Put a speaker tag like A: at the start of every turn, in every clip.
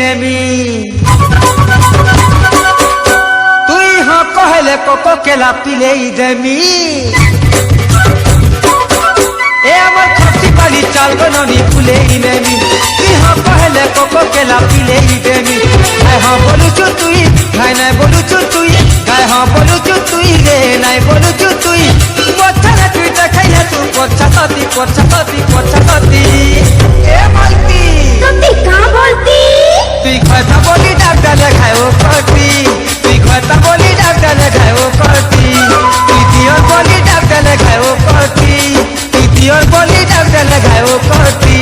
A: नेमी तुई हाँ कहले कोको केला पिले देमी ए আমার খতি পালি চাল গননি ফুলে নেমি তুই हाँ कहले कोको केला पिले देमी গায় हाँ বলুছু তুই গায় নাই বলুছু তুই গায় हाँ বলুছু তুই রে নাই বলুছু তুই পছানা তুই দেখাইলে তুই পছাতি পছাতি পছাতি এ মালতি
B: तुम का बोलती
A: তুই কথা বলি ডাক্তার দেখায় ও কটি তুই কথা বলি ডাক্তার দেখায় ও কটি তুই দিয়র বলি ডাক্তার দেখায় ও কটি তুই দিয়র বলি ডাক্তার দেখায় ও কটি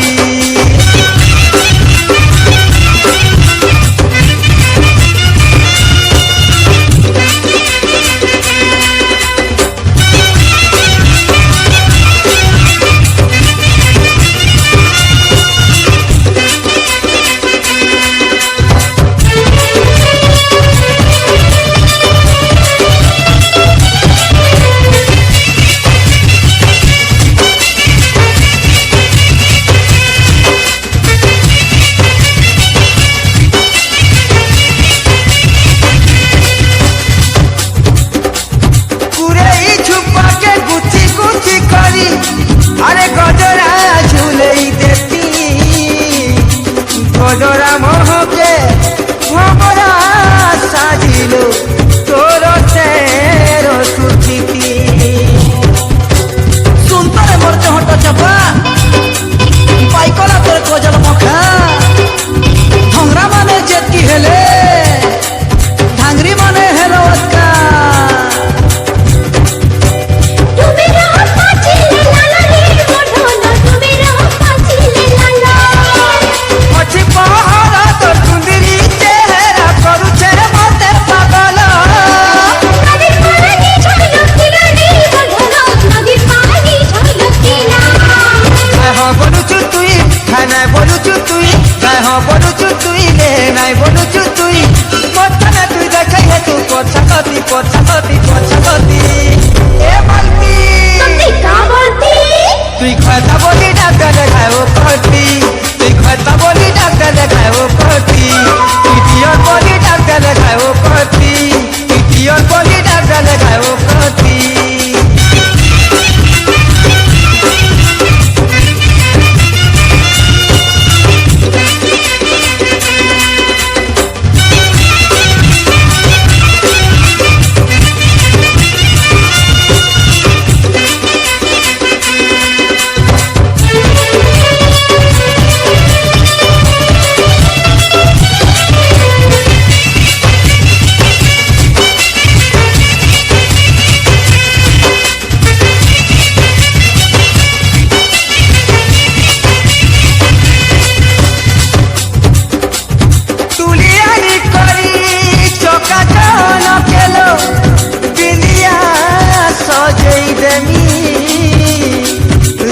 A: अरे गजरा झूले देती गजरा मोहके हमरा साजिलो तोर तेरो सुखीती सुनतर मोर चहट चपा पाइकला तोर गजल मखा भंगरा माने जेतकी हेले धांगरी माने हेलो अक्का पछाती पछाती ए मालती
B: तुम का बोलती
A: तुई खाता बोली डाक्टर देखाय ओ कटी तुई खाता बोली डाक्टर देखाय ओ कटी तुई दियर बोली डाक्टर देखाय ओ कटी तुई दियर बोली डाक्टर देखाय ओ कटी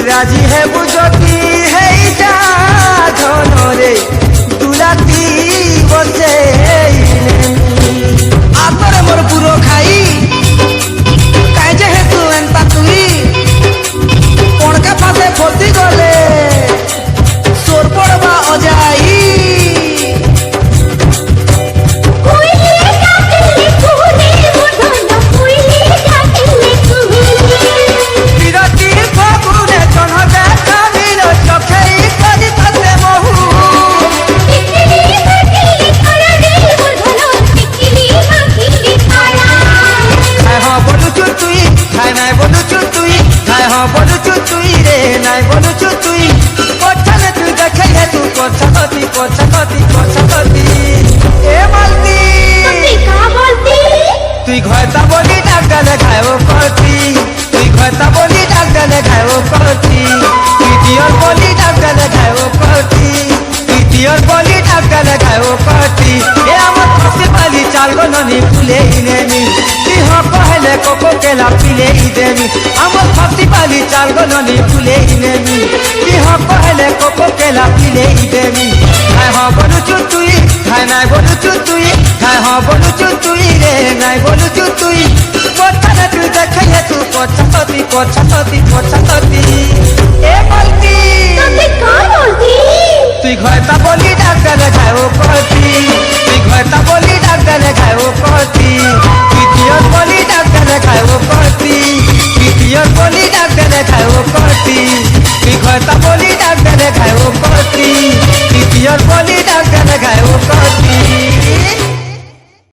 A: राजी है बुझती है धनरे दुलाती बसे आतरे मोर पुरो खाई काहे जे हे तू एंता तुई कोणका पासे फसी गले सोर पड़वा अजाई पछाती पछाती पछाती ए मालती
B: तुम का बोलती
A: तुई घरता बोली डाक्टर देखाय ओ कटी तुई घरता बोली डाक्टर देखाय ओ कटी तुई दियर बोली डाक्टर देखाय ओ कटी तुई दियर बोली डाक्टर देखाय ओ कटी ए हमर खसी पाली चाल गो ननी फुले नेमी तुई हाँ कहले कोको केला पिले देमी हमर खसी पाली चाल गो ननी फुले नेमी तुई हाँ कहले कोको केला पिले देमी गाय हाँ बोलुचु तुई गाय নাই बोलुचु तुई गाय हाँ बोलुचु तुई रे নাই बोलुचु तुई पछाना तुई देखाइले तू पछाती पछाती पछाती ए मालती
B: तुम का बोलती
A: তুই ঘয়তা বলি ডাক্তার খাও কতি তুই ঘয়তা বলি ডাক্তার খাও কতি তুই টিয়র বলি